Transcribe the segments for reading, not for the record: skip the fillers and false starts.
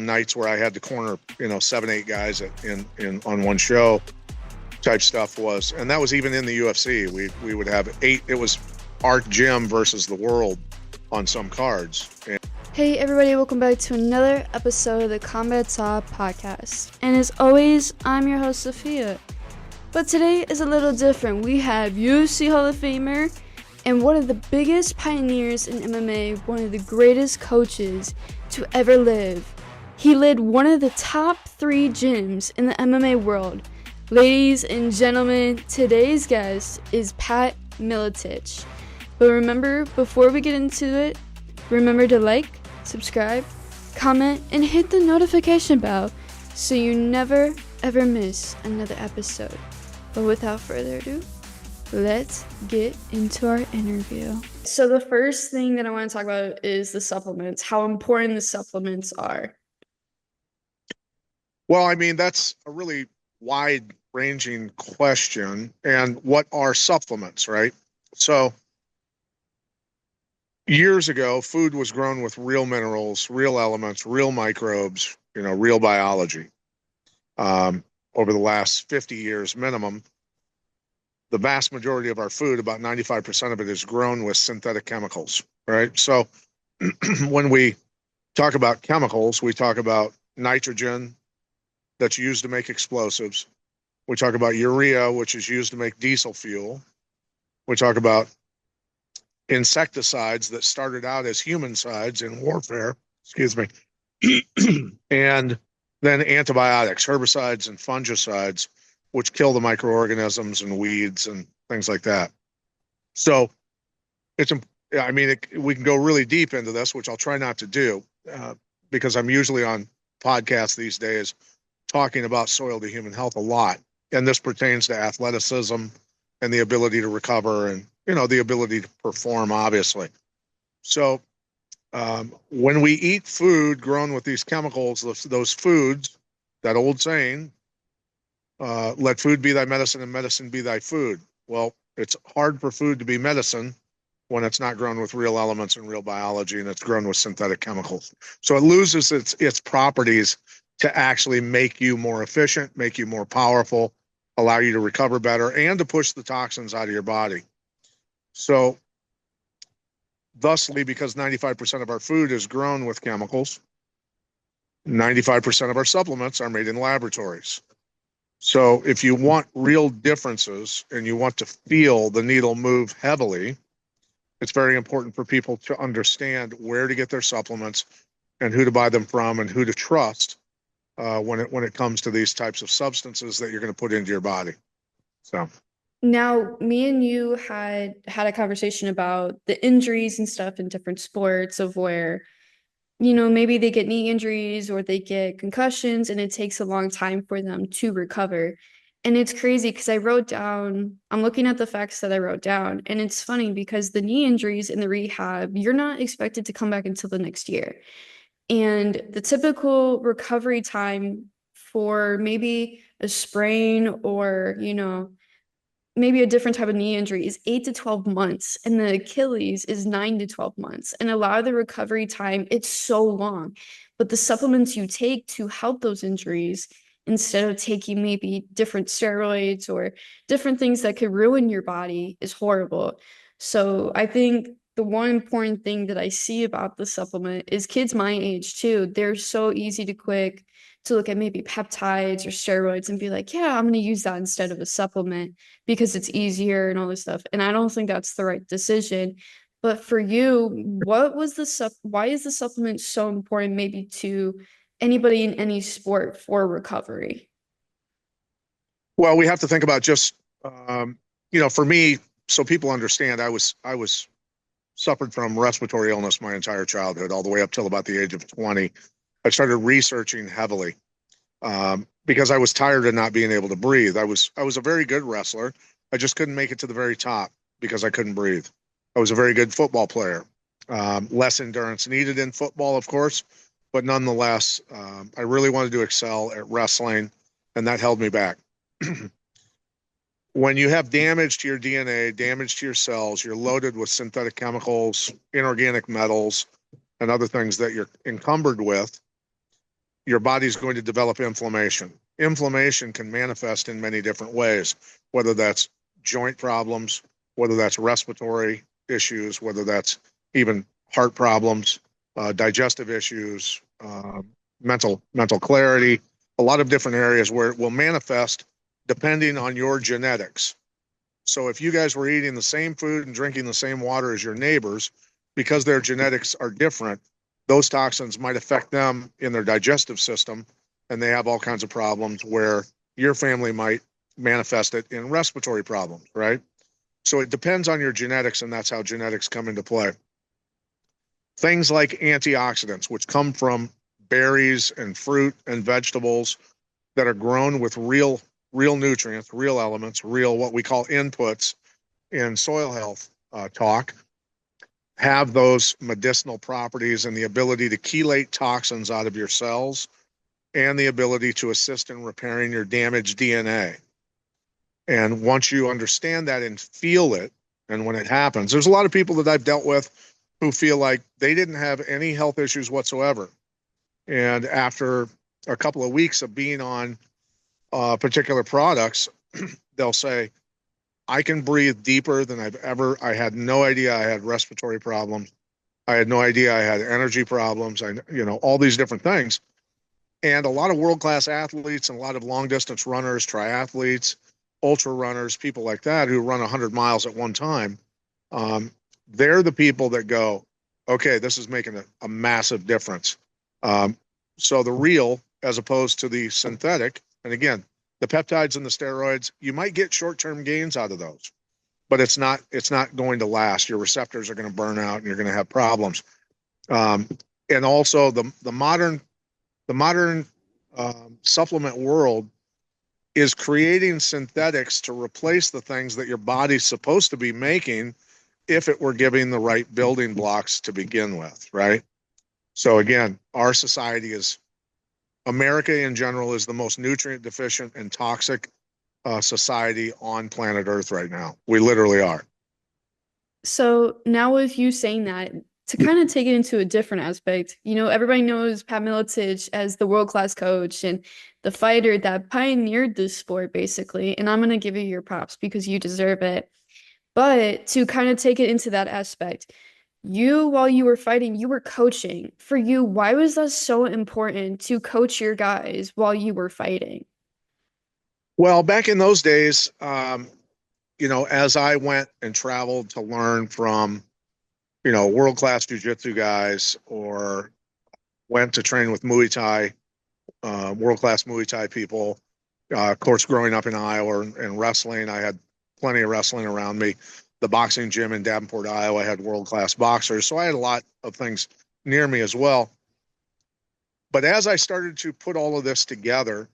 some nights where I had to corner, 7, 8 guys on one show type stuff was, and that was even in the UFC. We would have 8. It was our gym versus the world on some cards. Hey everybody, welcome back to another episode of the Combat Talk podcast. And as always, I'm your host Sophia. But today is a little different. We have UFC Hall of Famer and one of the biggest pioneers in MMA, one of the greatest coaches to ever live. He led one of the top 3 gyms in the MMA world. Ladies and gentlemen, today's guest is Pat Miletich. But remember, before we get into it, remember to like, subscribe, comment, and hit the notification bell so you never ever miss another episode. But without further ado, let's get into our interview. So the first thing that I want to talk about is the supplements, how important the supplements are. Well, I mean, that's a really wide-ranging question. And what are supplements, right? So years ago, food was grown with real minerals, real elements, real microbes, real biology. Over the last 50 years minimum, the vast majority of our food, about 95% of it, is grown with synthetic chemicals, right? So when we talk about chemicals, we talk about nitrogen that's used to make explosives. We talk about urea, which is used to make diesel fuel. We talk about insecticides that started out as humancides in warfare, and then antibiotics, herbicides, and fungicides, which kill the microorganisms and weeds and things like that. So we can go really deep into this, which I'll try not to do because I'm usually on podcasts these days talking about soil to human health a lot. And this pertains to athleticism and the ability to recover and, the ability to perform, obviously. So when we eat food grown with these chemicals, those foods, that old saying, let food be thy medicine and medicine be thy food. Well, it's hard for food to be medicine when it's not grown with real elements and real biology, and it's grown with synthetic chemicals. So it loses its properties to actually make you more efficient, make you more powerful, allow you to recover better, and to push the toxins out of your body. So thusly, because 95% of our food is grown with chemicals, 95% of our supplements are made in laboratories. So if you want real differences and you want to feel the needle move heavily, it's very important for people to understand where to get their supplements and who to buy them from and who to trust when it comes to these types of substances that you're going to put into your body. So now, me and you had a conversation about the injuries and stuff in different sports of where, maybe they get knee injuries or they get concussions and it takes a long time for them to recover. And it's crazy because I'm looking at the facts that I wrote down, and it's funny because the knee injuries in the rehab, you're not expected to come back until the next year. And the typical recovery time for maybe a sprain or, maybe a different type of knee injury is 8 to 12 months, and the Achilles is 9 to 12 months. And a lot of the recovery time, it's so long. But the supplements you take to help those injuries, instead of taking maybe different steroids or different things that could ruin your body, is horrible. So I think the one important thing that I see about the supplement is kids my age too. They're so easy to look at maybe peptides or steroids and be like, yeah, I'm going to use that instead of a supplement because it's easier and all this stuff. And I don't think that's the right decision. But for you, why is the supplement so important maybe to anybody in any sport for recovery? Well, we have to think about just, for me, so people understand, I was suffered from respiratory illness my entire childhood, all the way up till about the age of 20. I started researching heavily because I was tired of not being able to breathe. I was a very good wrestler. I just couldn't make it to the very top because I couldn't breathe. I was a very good football player. Less endurance needed in football, of course, but nonetheless, I really wanted to excel at wrestling, and that held me back. When you have damage to your DNA, damage to your cells, you're loaded with synthetic chemicals, inorganic metals, and other things that you're encumbered with. your body's going to develop inflammation. Inflammation can manifest in many different ways, whether that's joint problems, whether that's respiratory issues, whether that's even heart problems, digestive issues, mental clarity, a lot of different areas where it will manifest depending on your genetics. So if you guys were eating the same food and drinking the same water as your neighbors, because their genetics are different, those toxins might affect them in their digestive system, and they have all kinds of problems where your family might manifest it in respiratory problems, right? So it depends on your genetics, and that's how genetics come into play. Things like antioxidants, which come from berries and fruit and vegetables that are grown with real nutrients, real elements, real what we call inputs in soil health talk, have those medicinal properties and the ability to chelate toxins out of your cells and the ability to assist in repairing your damaged DNA. And once you understand that and feel it, and when it happens, there's a lot of people that I've dealt with who feel like they didn't have any health issues whatsoever. And after a couple of weeks of being on particular products, they'll say, I can breathe deeper than I had no idea I had respiratory problems. I had no idea I had energy problems. All these different things. And a lot of world-class athletes and a lot of long-distance runners, triathletes, ultra runners, people like that who run 100 miles at one time, they're the people that go, okay, this is making a massive difference. So the real, as opposed to the synthetic, and again, the peptides and the steroids, you might get short-term gains out of those, but it's not going to last. Your receptors are going to burn out and you're going to have problems. And also the modern supplement world is creating synthetics to replace the things that your body's supposed to be making if it were giving the right building blocks to begin with, right? So again, our society America in general is the most nutrient deficient and toxic society on planet Earth right now. We literally are. So now with you saying that, to kind of take it into a different aspect, everybody knows Pat Miletich as the world-class coach and the fighter that pioneered this sport, basically. And I'm going to give you your props because you deserve it. But to kind of take it into that aspect, while you were fighting, you were coaching. For you, why was that so important to coach your guys while you were fighting? Well, back in those days, as I went and traveled to learn from, world-class jiu-jitsu guys, or went to train with Muay Thai, world-class Muay Thai people. Of course, growing up in Iowa and wrestling, I had plenty of wrestling around me. The boxing gym in Davenport, Iowa had world-class boxers. So I had a lot of things near me as well. But as I started to put all of this together,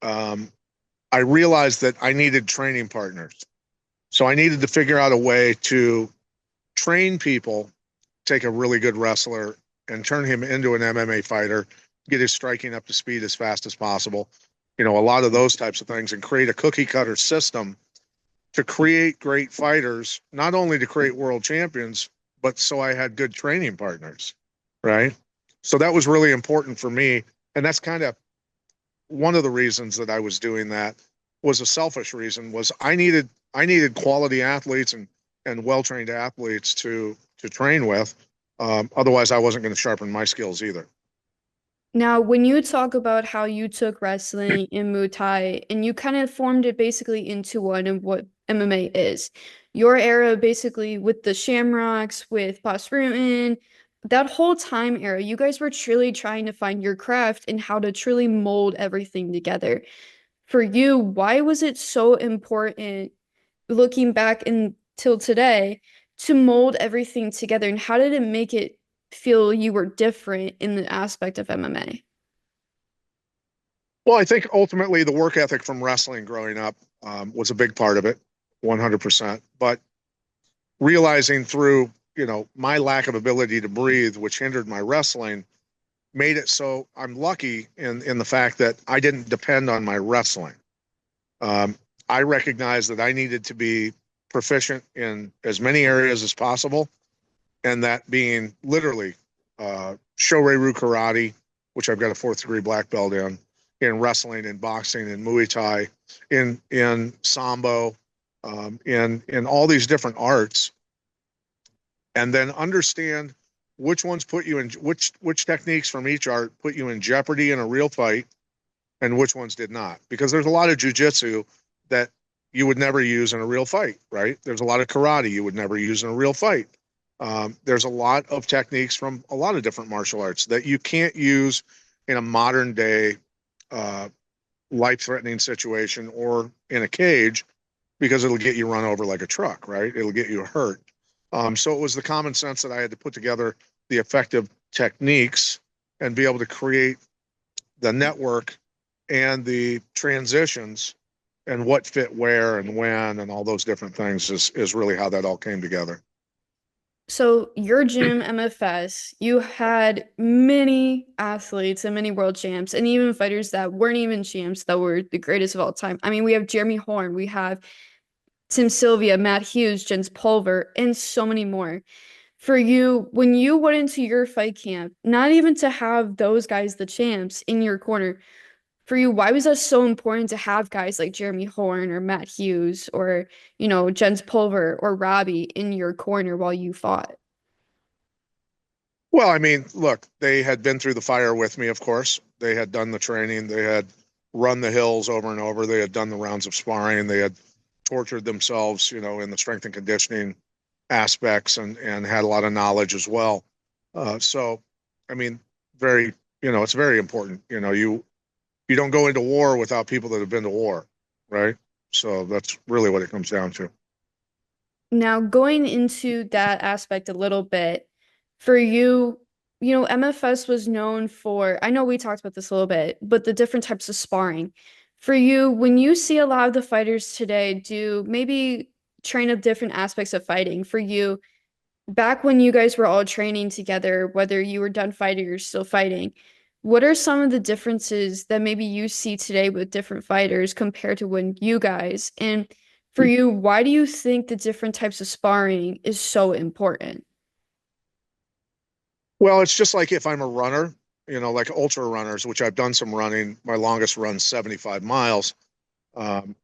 I realized that I needed training partners. So I needed to figure out a way to train people, take a really good wrestler and turn him into an MMA fighter, get his striking up to speed as fast as possible. A lot of those types of things, and create a cookie cutter system to create great fighters, not only to create world champions, but so I had good training partners, right? So that was really important for me. And that's kind of one of the reasons that I was doing that. Was a selfish reason, was I needed quality athletes and well-trained athletes to train with. Otherwise, I wasn't going to sharpen my skills either. Now, when you talk about how you took wrestling and Muay Thai and you kind of formed it basically into one of what MMA is, your era basically with the Shamrocks, with Boss Rutan, that whole time era, you guys were truly trying to find your craft and how to truly mold everything together. For you, why was it so important looking back until today to mold everything together? And how did it make it feel you were different in the aspect of MMA? Well, I think ultimately the work ethic from wrestling growing up was a big part of it, 100%. But realizing through, my lack of ability to breathe, which hindered my wrestling, made it so I'm lucky in the fact that I didn't depend on my wrestling. I recognized that I needed to be proficient in as many areas as possible, and that being literally Shoreiru karate, which I've got a fourth degree black belt in wrestling, in boxing, in Muay Thai, in Sambo, in all these different arts, and then understand which ones put you in which techniques from each art put you in jeopardy in a real fight and which ones did not. Because there's a lot of jujitsu that you would never use in a real fight, right? There's a lot of karate you would never use in a real fight. There's a lot of techniques from a lot of different martial arts that you can't use in a modern day uh, life-threatening situation or in a cage because it'll get you run over like a truck, right? It'll get you hurt. So it was the common sense that I had to put together the effective techniques and be able to create the network and the transitions and what fit where and when and all those different things is really how that all came together. So your gym, MFS, you had many athletes and many world champs and even fighters that weren't even champs that were the greatest of all time. I mean, we have Jeremy Horn, we have Tim Sylvia, Matt Hughes, Jens Pulver, and so many more. For you, when you went into your fight camp, not even to have those guys, the champs, in your corner, for you, why was that so important to have guys like Jeremy Horn or Matt Hughes or, Jens Pulver or Robbie in your corner while you fought? Well, I mean, look, they had been through the fire with me, of course. They had done the training, they had run the hills over and over, they had done the rounds of sparring, they had tortured themselves, in the strength and conditioning aspects and had a lot of knowledge as well. So, I mean, very, it's very important. You don't go into war without people that have been to war, right? So that's really what it comes down to. Now, going into that aspect a little bit, for you, MFS was known for, I know we talked about this a little bit, but the different types of sparring. For you, when you see a lot of the fighters today do maybe train up different aspects of fighting, for you, back when you guys were all training together, whether you were done fighting or still fighting, what are some of the differences that maybe you see today with different fighters compared to when you guys? And for you, why do you think the different types of sparring is so important? Well, it's just like if I'm a runner, like ultra runners, which I've done some running. My longest run 75 miles. Um,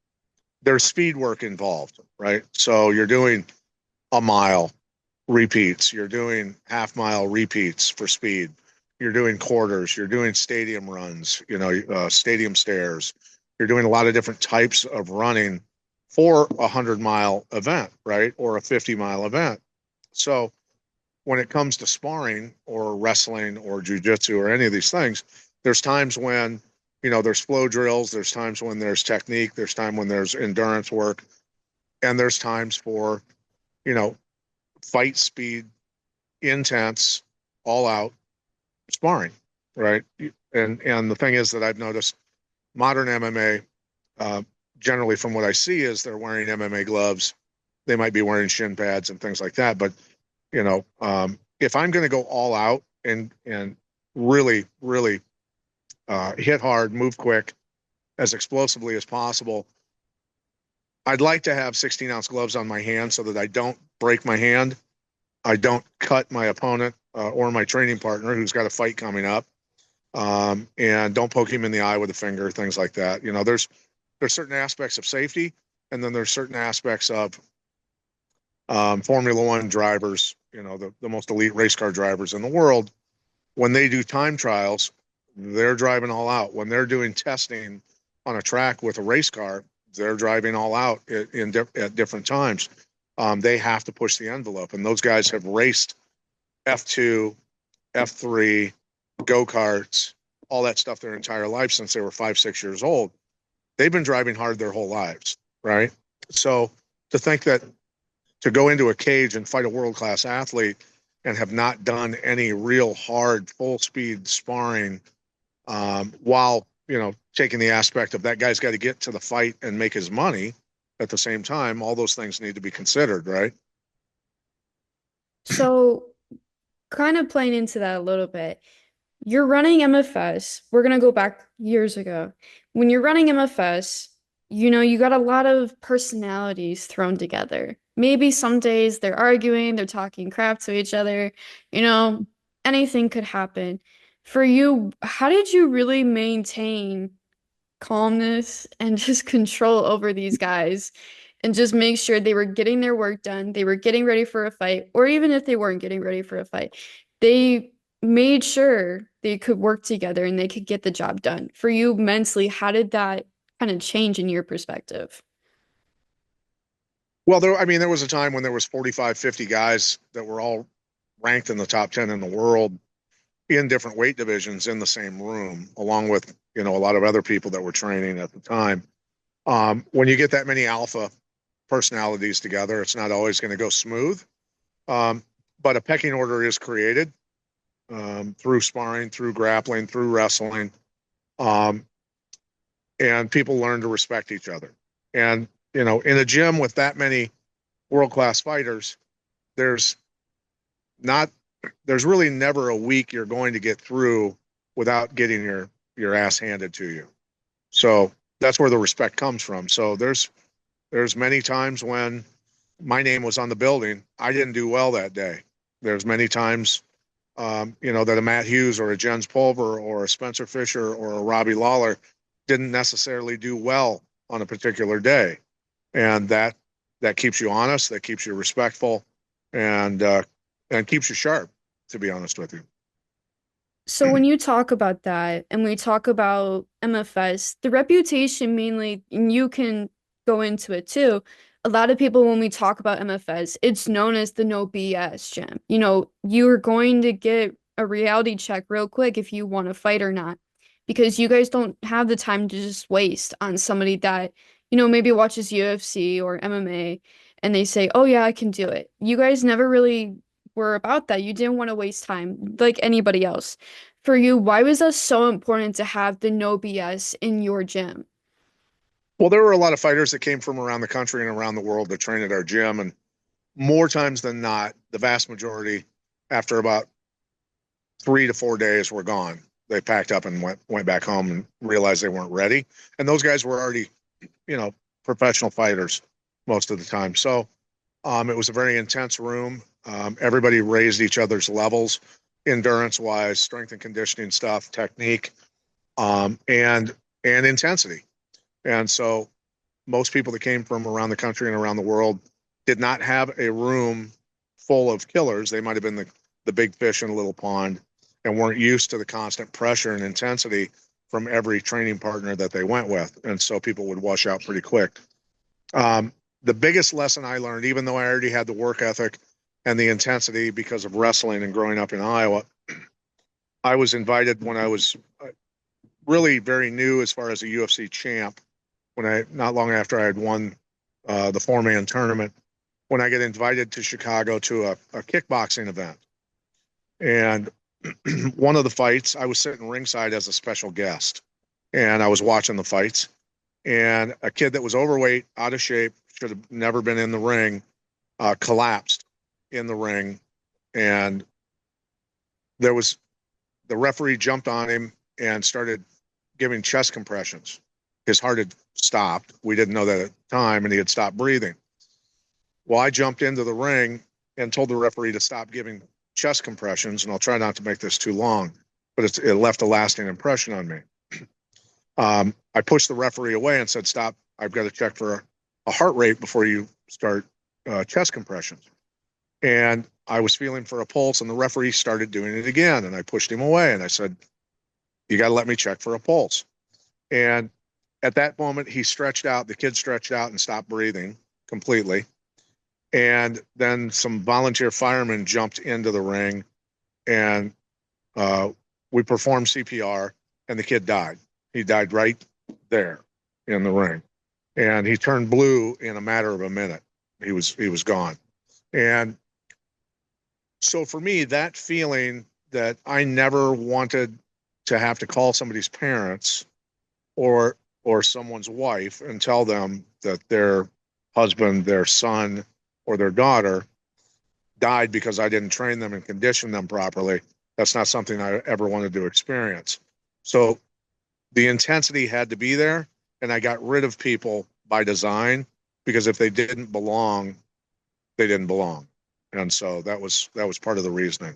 there's speed work involved, right? So you're doing a mile repeats, you're doing half mile repeats for speed, you're doing quarters, you're doing stadium runs, stadium stairs. You're doing a lot of different types of running for a 100-mile event, right? Or a 50-mile event. So when it comes to sparring or wrestling or jujitsu or any of these things, there's times when, there's flow drills, there's times when there's technique, there's time when there's endurance work, and there's times for, you know, fight speed, intense, all out sparring, right? And the thing is that I've noticed modern MMA, uh, generally from what I see, is they're wearing MMA gloves. They might be wearing shin pads and things like that, but if I'm going to go all out and really hit hard, move quick, as explosively as possible, I'd like to have 16-ounce gloves on my hand so that I don't break my hand, I don't cut my opponent or my training partner who's got a fight coming up, and don't poke him in the eye with a finger, things like that. There's certain aspects of safety, and then there's certain aspects of Formula One drivers, the most elite race car drivers in the world. When they do time trials, they're driving all out. When they're doing testing on a track with a race car, they're driving all out at different times. They have to push the envelope, and those guys have raced F2, F3, go-karts, all that stuff their entire life since they were 5, 6 years old. They've been driving hard their whole lives, right? So to think that to go into a cage and fight a world-class athlete and have not done any real hard, full-speed sparring, while, taking the aspect of that guy's got to get to the fight and make his money at the same time, all those things need to be considered, right? So, kind of playing into that a little bit, you're running MFS. We're going to go back years ago. When you're running MFS, you got a lot of personalities thrown together. Maybe some days they're arguing, they're talking crap to each other, you know, anything could happen. For you, how did you really maintain calmness and just control over these guys and just make sure they were getting their work done, they were getting ready for a fight, or even if they weren't getting ready for a fight, they made sure they could work together and they could get the job done. For you mentally, how did that kind of change in your perspective? Well, there was a time when there was 45, 50 guys that were all ranked in the top 10 in the world in different weight divisions in the same room, along with, a lot of other people that were training at the time. When you get that many alpha personalities together, it's not always going to go smooth. Um, but a pecking order is created through sparring, through grappling, through wrestling. Um, and people learn to respect each other. And, in a gym with that many world-class fighters, there's not, there's really never a week you're going to get through without getting your ass handed to you. So that's where the respect comes from. So there's many times when my name was on the building, I didn't do well that day. There's many times, that a Matt Hughes or a Jens Pulver or a Spencer Fisher or a Robbie Lawler didn't necessarily do well on a particular day, and that keeps you honest, that keeps you respectful, and keeps you sharp. To be honest with you. So when you talk about that and we talk about MFS, the reputation mainly, and you can go into it too. A lot of people, when we talk about MFS, it's known as the no BS gym. You're going to get a reality check real quick if you want to fight or not, because you guys don't have the time to just waste on somebody that, maybe watches UFC or MMA and they say, oh yeah, I can do it. You guys never really were about that. You didn't want to waste time like anybody else. For you, why was that so important to have the no BS in your gym? Well, there were a lot of fighters that came from around the country and around the world that trained at our gym, and more times than not, the vast majority, after about 3 to 4 days, were gone. They packed up and went back home and realized they weren't ready. And those guys were already, you know, professional fighters most of the time. So it was a very intense room. Everybody raised each other's levels, endurance wise, strength and conditioning stuff, technique, and intensity. And so most people that came from around the country and around the world did not have a room full of killers. They might have been the big fish in a little pond and weren't used to the constant pressure and intensity from every training partner that they went with. And so people would wash out pretty quick. The biggest lesson I learned, even though I already had the work ethic and the intensity because of wrestling and growing up in Iowa, I was invited when I was really very new as far as a UFC champ. Not long after I had won the 4-man tournament, when I get invited to Chicago to a kickboxing event. And one of the fights, I was sitting ringside as a special guest, and I was watching the fights. And a kid that was overweight, out of shape, should have never been in the ring, collapsed in the ring. And the referee jumped on him and started giving chest compressions. His heart had stopped. We didn't know that at the time, and he had stopped breathing. Well, I jumped into the ring and told the referee to stop giving chest compressions, and I'll try not to make this too long, but it left a lasting impression on me. I pushed the referee away and said, stop, I've got to check for a heart rate before you start chest compressions. And I was feeling for a pulse, and the referee started doing it again, and I pushed him away, and I said, you got to let me check for a pulse. And at that moment, the kid stretched out and stopped breathing completely. And then some volunteer firemen jumped into the ring, and we performed CPR, and the kid died. He died right there in the ring, and he turned blue in a matter of a minute. He was gone. And so for me, that feeling that I never wanted to have to call somebody's parents or someone's wife and tell them that their husband, their son, or their daughter died because I didn't train them and condition them properly. That's not something I ever wanted to experience. So the intensity had to be there, and I got rid of people by design, because if they didn't belong, they didn't belong. And so that was part of the reasoning.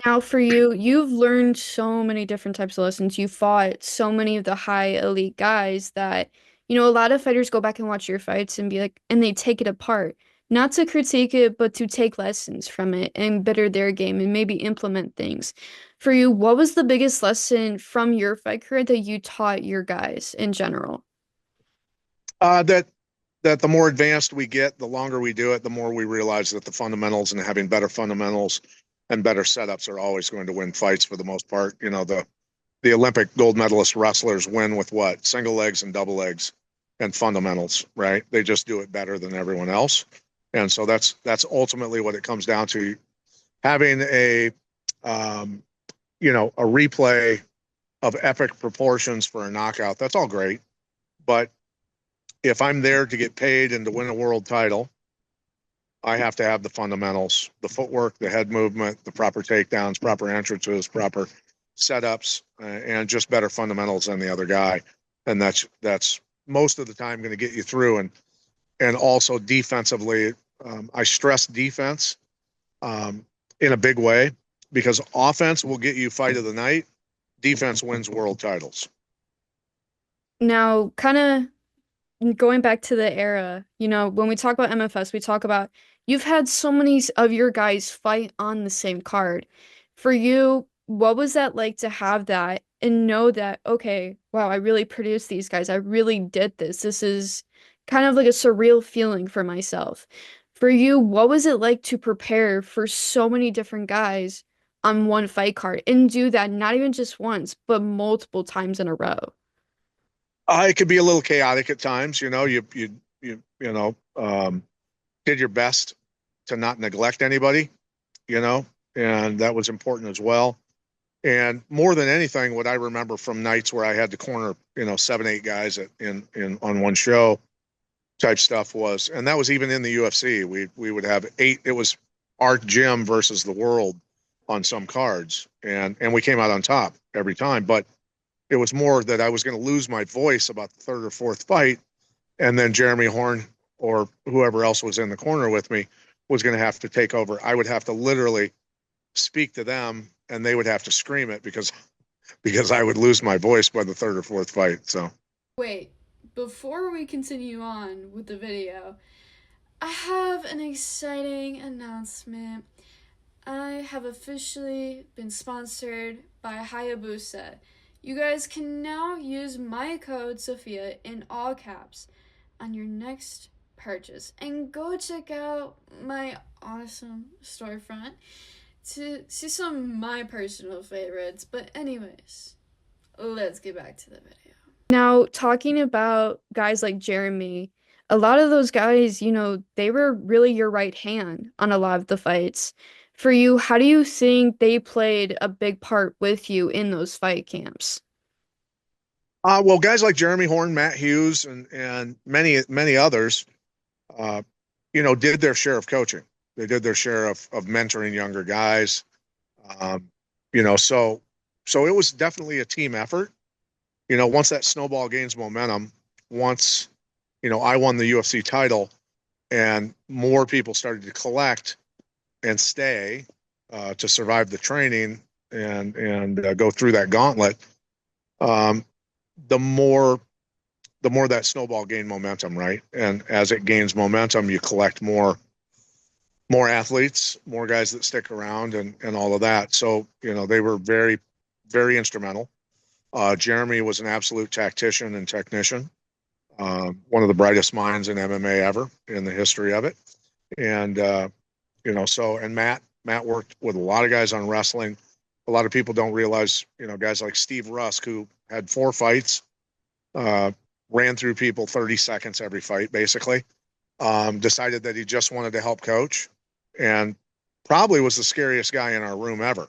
Now, for you, you've learned so many different types of lessons. You fought so many of the high elite guys that, a lot of fighters go back and watch your fights and be like, and they take it apart, not to critique it, but to take lessons from it and better their game and maybe implement things. For you, what was the biggest lesson from your fight career that you taught your guys in general? That the more advanced we get, the longer we do it, the more we realize that the fundamentals and having better fundamentals and better setups are always going to win fights for the most part. The Olympic gold medalist wrestlers win with what? Single legs and double legs and fundamentals, right? They just do it better than everyone else. And so that's ultimately what it comes down to. Having um, a replay of epic proportions for a knockout, that's all great. But if I'm there to get paid and to win a world title, I have to have the fundamentals, the footwork, the head movement, the proper takedowns, proper entrances, proper setups, and just better fundamentals than the other guy. And that's most of the time going to get you through. And also defensively, I stress defense in a big way because offense will get you fight of the night. Defense wins world titles. Now, kind of going back to the era, when we talk about MFS, we talk about you've had so many of your guys fight on the same card. For you, what was that like to have that and know that, okay, wow, I really produced these guys. I really did this. This is kind of like a surreal feeling for myself. For you, what was it like to prepare for so many different guys on one fight card and do that not even just once, but multiple times in a row? It could be a little chaotic at times. Did your best to not neglect anybody, and that was important as well. And more than anything, what I remember from nights where I had to corner, 7, 8 guys in on one show type stuff was, and that was even in the UFC. We would have 8. It was our gym versus the world on some cards, and we came out on top every time. But it was more that I was going to lose my voice about the third or fourth fight, and then Jeremy Horn or whoever else was in the corner with me was going to have to take over. I would have to literally speak to them, and they would have to scream it because I would lose my voice by the third or fourth fight. So Wait, before we continue on with the video, I have an exciting announcement. I have officially been sponsored by Hayabusa. You guys can now use my code Sophia in all caps on your next purchase and go check out my awesome storefront to see some of my personal favorites. But anyways, let's get back to the video. Now, talking about guys like Jeremy, a lot of those guys, they were really your right hand on a lot of the fights. For you, how do you think they played a big part with you in those fight camps? well, guys like Jeremy Horn, Matt Hughes, and many others, uh, did their share of coaching. They did their share of mentoring younger guys. Um, so it was definitely a team effort. Once that snowball gains momentum, once I won the UFC title, and more people started to collect and stay to survive the training and go through that gauntlet. Um, the more that snowball gained momentum, right? And as it gains momentum, you collect more athletes, more guys that stick around, and all of that. So they were very very instrumental. Jeremy was an absolute tactician and technician, one of the brightest minds in MMA ever in the history of it. And and Matt worked with a lot of guys on wrestling. A lot of people don't realize, guys like Steve Rusk, who had 4 fights, uh, ran through people 30 seconds every fight, basically. Decided that he just wanted to help coach, and probably was the scariest guy in our room ever.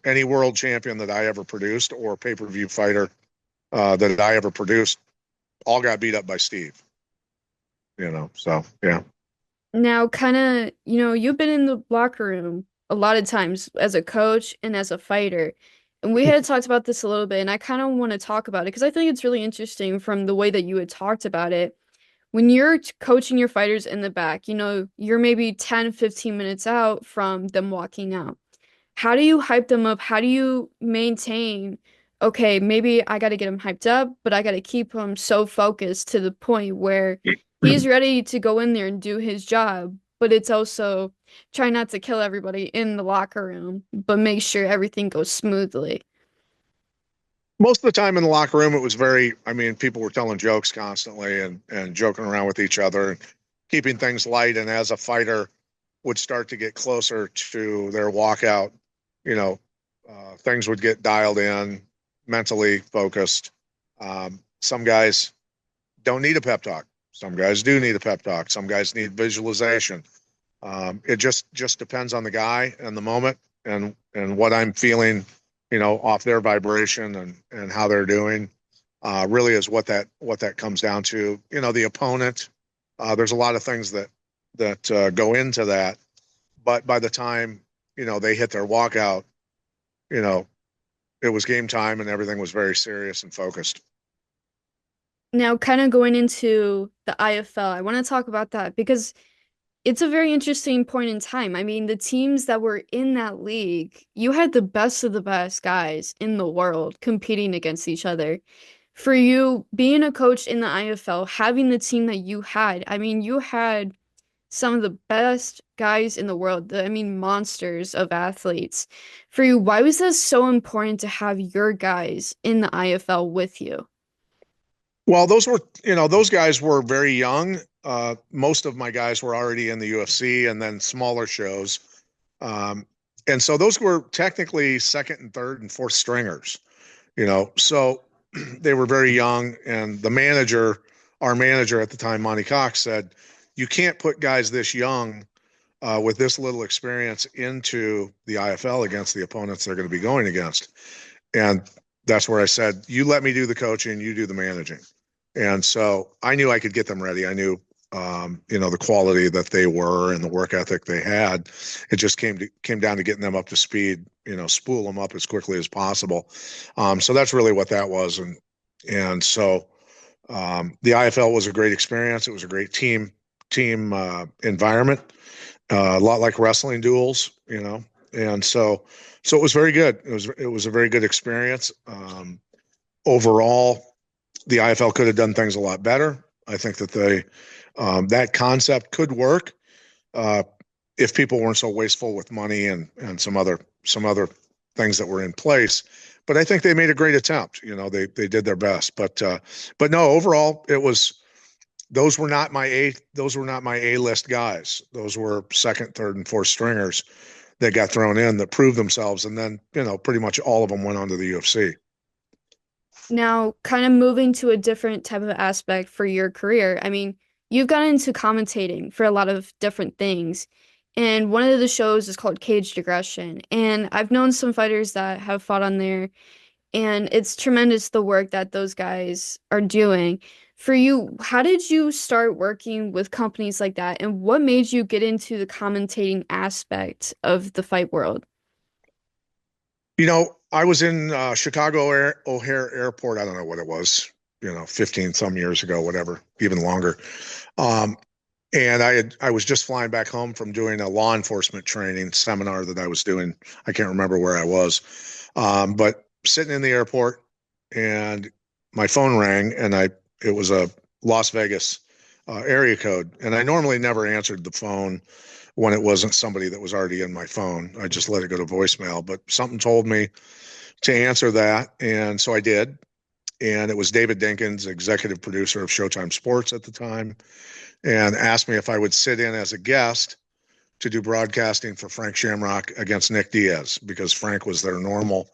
Any world champion that I ever produced or pay-per-view fighter that I ever produced all got beat up by Steve. So yeah. Now, kind of, you've been in the locker room a lot of times as a coach and as a fighter. And we had talked about this a little bit, and I kind of want to talk about it because I think it's really interesting from the way that you had talked about it. When you're coaching your fighters in the back, you're maybe 10, 15 minutes out from them walking out. how do you hype them up? How do you maintain, okay, maybe I got to get him hyped up, but I got to keep him so focused to the point where he's ready to go in there and do his job, but it's also try not to kill everybody in the locker room, but make sure everything goes smoothly. Most of the time in the locker room, it was very, I mean, people were telling jokes constantly and joking around with each other and keeping things light. And as a fighter would start to get closer to their walkout, you know, things would get dialed in, mentally focused. Some guys don't need a pep talk. Some guys do need a pep talk. Some guys need visualization. It just depends on the guy and the moment and what I'm feeling, off their vibration and how they're doing. Really is what that comes down to. The opponent. There's a lot of things that go into that, but by the time they hit their walkout, you know, it was game time and everything was very serious and focused. Now, kind of going into the IFL, I want to talk about that because it's a very interesting point in time. I mean, the teams that were in that league, you had the best of the best guys in the world competing against each other. For you, being a coach in the IFL, having the team that you had, I mean, you had some of the best guys in the world, I mean, monsters of athletes. For you, why was that so important to have your guys in the IFL with you? Well, those guys were very young. Most of my guys were already in the UFC and then smaller shows. And so those were technically second and third and fourth stringers, so they were very young. And our manager at the time, Monty Cox, said, you can't put guys this young with this little experience into the IFL against the opponents they're going to be going against. And that's where I said, you let me do the coaching, you do the managing. And so I knew I could get them ready. I knew, the quality that they were and the work ethic they had. It just came down to getting them up to speed, spool them up as quickly as possible. So that's really what that was. And so the IFL was a great experience. It was a great team environment, a lot like wrestling duels, and so it was very good. It was a very good experience. Overall, the IFL could have done things a lot better. I think that that concept could work if people weren't so wasteful with money and some other things that were in place. But I think they made a great attempt. They did their best. But no, overall, those were not my A-list guys. Those were second, third, and fourth stringers that got thrown in that proved themselves, and then pretty much all of them went on to the UFC. Now, kind of moving to a different type of aspect for your career. I mean, you've gotten into commentating for a lot of different things. And one of the shows is called Caged Aggression. And I've known some fighters that have fought on there. And it's tremendous the work that those guys are doing. For you, how did you start working with companies like that? And what made you get into the commentating aspect of the fight world? I was in Chicago O'Hare Airport. I don't know what it was, 15 some years ago, whatever, even longer. And I was just flying back home from doing a law enforcement training seminar that I was doing. I can't remember where I was, but sitting in the airport, and my phone rang, and it was a Las Vegas area code, and I normally never answered the phone when it wasn't somebody that was already in my phone. I just let it go to voicemail, but something told me to answer that, and so I did. And it was David Dinkins, executive producer of Showtime Sports at the time, and asked me if I would sit in as a guest to do broadcasting for Frank Shamrock against Nick Diaz, because Frank was their normal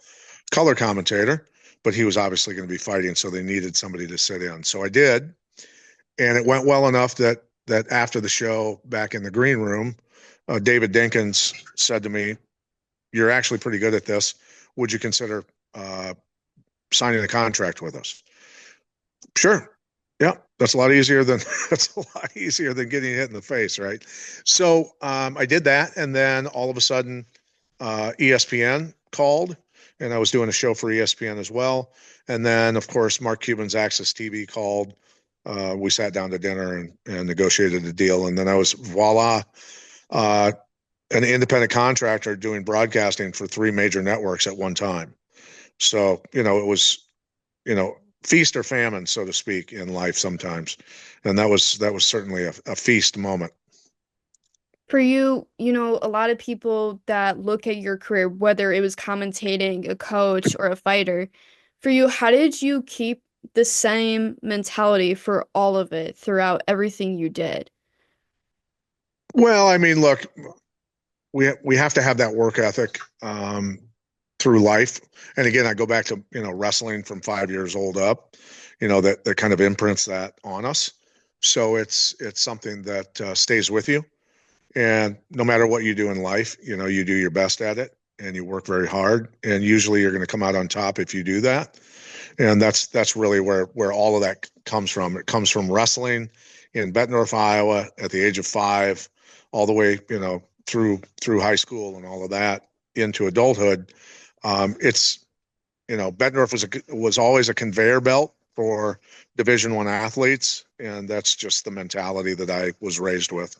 color commentator, but he was obviously going to be fighting, so they needed somebody to sit in. So I did, and it went well enough that after the show, back in the green room, David Dinkins said to me, "You're actually pretty good at this. Would you consider signing a contract with us?" Sure. Yeah, that's a lot easier than getting hit in the face, right? So I did that, and then all of a sudden, ESPN called, and I was doing a show for ESPN as well. And then, of course, Mark Cuban's Access TV called. We sat down to dinner and negotiated a deal, and then I was voila. an independent contractor doing broadcasting for three major networks at one time. So, it was, feast or famine, so to speak, in life sometimes. And that was certainly a feast moment. For you, a lot of people that look at your career, whether it was commentating, a coach, or a fighter, for you, how did you keep the same mentality for all of it throughout everything you did? Well, I mean, look, we have to have that work ethic through life. And again, I go back to wrestling from 5 years old up. That kind of imprints that on us. So it's something that stays with you. And no matter what you do in life, you do your best at it and you work very hard. And usually you're going to come out on top if you do that. And that's really where all of that comes from. It comes from wrestling in Bettendorf, Iowa, at the age of 5, all the way, through high school and all of that into adulthood. It's Bettendorf was always a conveyor belt for Division I athletes, and that's just the mentality that I was raised with.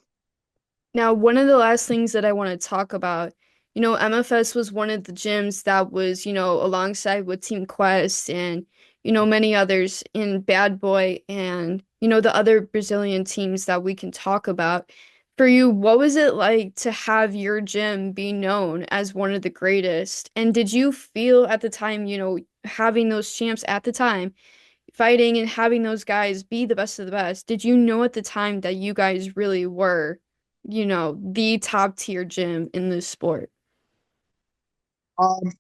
Now, one of the last things that I want to talk about, MFS was one of the gyms that was, alongside with Team Quest and, many others in Bad Boy and, the other Brazilian teams that we can talk about. For you, what was it like to have your gym be known as one of the greatest? And did you feel at the time, having those champs at the time, fighting and having those guys be the best of the best, did you know at the time that you guys really were, the top tier gym in this sport? Um,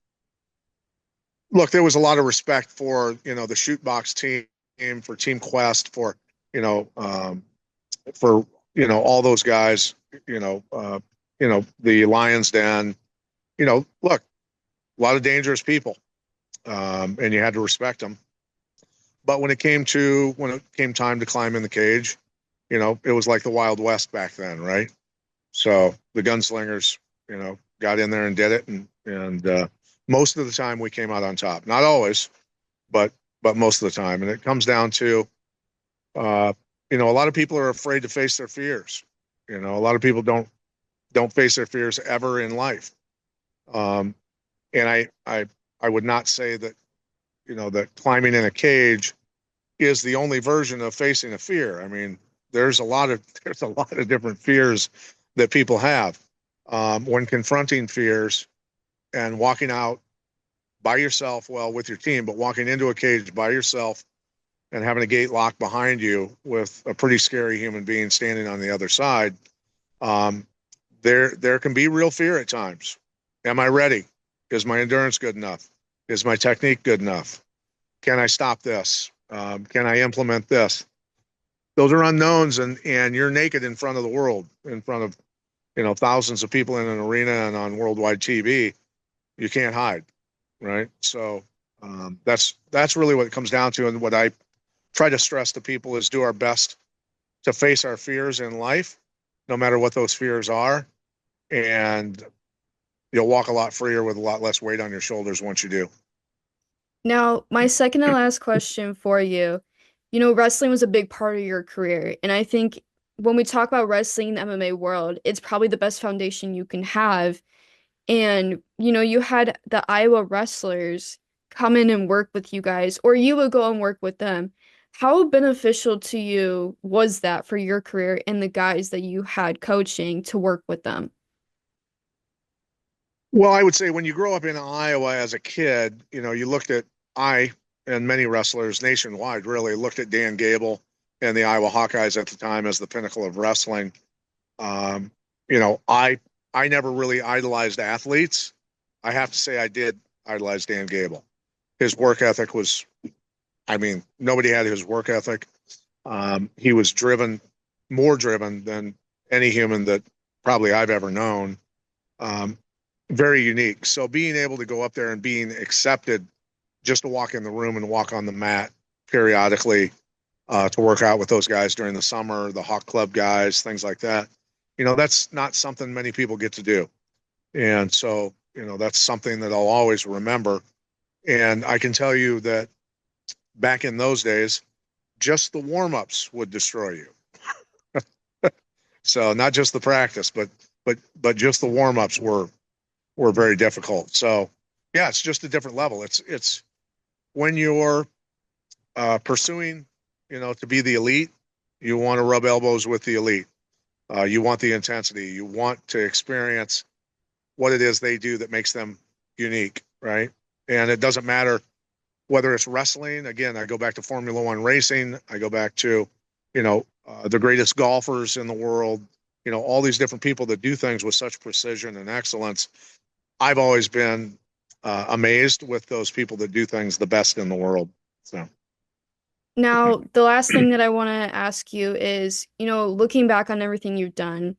Look, there was a lot of respect for the shoot box team, for Team Quest, you know um, for all those guys, the Lions Den. Look, a lot of dangerous people, and you had to respect them. But when it came time to climb in the cage, it was like the Wild West back then, right? So the gunslingers, got in there and did it, and most of the time we came out on top. Not always, but most of the time. And it comes down to, uh, a lot of people are afraid to face their fears. A lot of people don't face their fears ever in life. Um, and I would not say that that climbing in a cage is the only version of facing a fear. I mean, there's a lot of different fears that people have when confronting fears and walking out by yourself, well, with your team, but walking into a cage by yourself and having a gate locked behind you with a pretty scary human being standing on the other side. Um, there can be real fear at times. Am I ready? Is my endurance good enough? Is my technique good enough? Can I stop this? Can I implement this? Those are unknowns, and you're naked in front of the world, in front of thousands of people in an arena and on worldwide TV. You can't hide, right? So that's really what it comes down to, and what I try to stress to people is do our best to face our fears in life, no matter what those fears are, and you'll walk a lot freer with a lot less weight on your shoulders once you do. Now, my second and last question for you, wrestling was a big part of your career. And I think when we talk about wrestling in the MMA world, it's probably the best foundation you can have. And, you had the Iowa wrestlers come in and work with you guys, or you would go and work with them. How beneficial to you was that for your career and the guys that you had coaching to work with them? Well, I would say when you grow up in Iowa as a kid, you looked at I and many wrestlers nationwide really looked at Dan Gable and the Iowa Hawkeyes at the time as the pinnacle of wrestling. Um, I never really idolized athletes. I have to say I did idolize Dan Gable. His work ethic was, I mean, nobody had his work ethic. He was more driven than any human that probably I've ever known. Um, Very unique. So being able to go up there and being accepted just to walk in the room and walk on the mat periodically, to work out with those guys during the summer, the Hawk Club guys, things like that. That's not something many people get to do. And so, that's something that I'll always remember. And I can tell you that back in those days, just the warm-ups would destroy you. So not just the practice, but but just the warm-ups were very difficult. So yeah, it's just a different level. It's when you're pursuing, to be the elite, you want to rub elbows with the elite. You want the intensity. You want to experience what it is they do that makes them unique, right? And it doesn't matter whether it's wrestling. Again, I go back to Formula One racing. I go back to, the greatest golfers in the world, all these different people that do things with such precision and excellence. I've always been amazed with those people that do things the best in the world. So. Now, the last thing that I want to ask you is, looking back on everything you've done,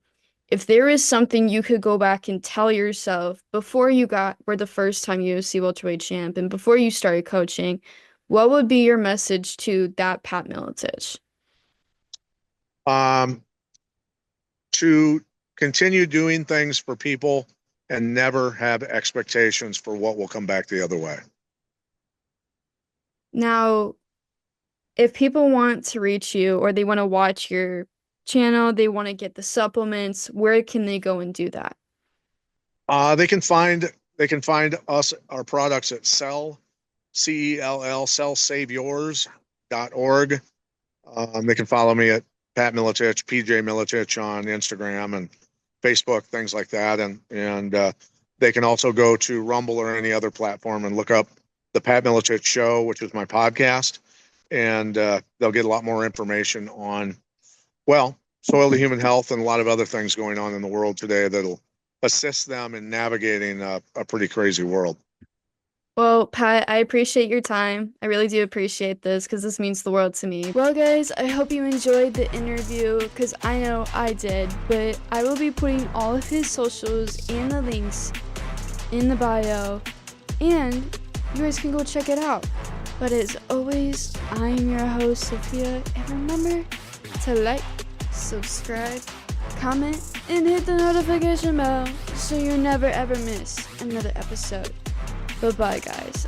if there is something you could go back and tell yourself before you were the first time UFC welterweight champ and before you started coaching, what would be your message to that Pat Miletich? To continue doing things for people and never have expectations for what will come back the other way. Now, if people want to reach you or they want to watch your channel, they want to get the supplements, where can they go and do that? They can find us, our products at cellsaviors.org. They can follow me at Pat Miletich, PJ Miletich on Instagram and Facebook, things like that. And they can also go to Rumble or any other platform and look up the Pat Miletich Show, which is my podcast. And they'll get a lot more information on, soil to human health and a lot of other things going on in the world today that'll assist them in navigating a pretty crazy world. Well, Pat, I appreciate your time. I really do appreciate this because this means the world to me. Well, guys, I hope you enjoyed the interview because I know I did, but I will be putting all of his socials and the links in the bio, and you guys can go check it out. But as always, I'm your host, Sophia, and remember to like, subscribe, comment, and hit the notification bell so you never ever miss another episode. Bye-bye, guys.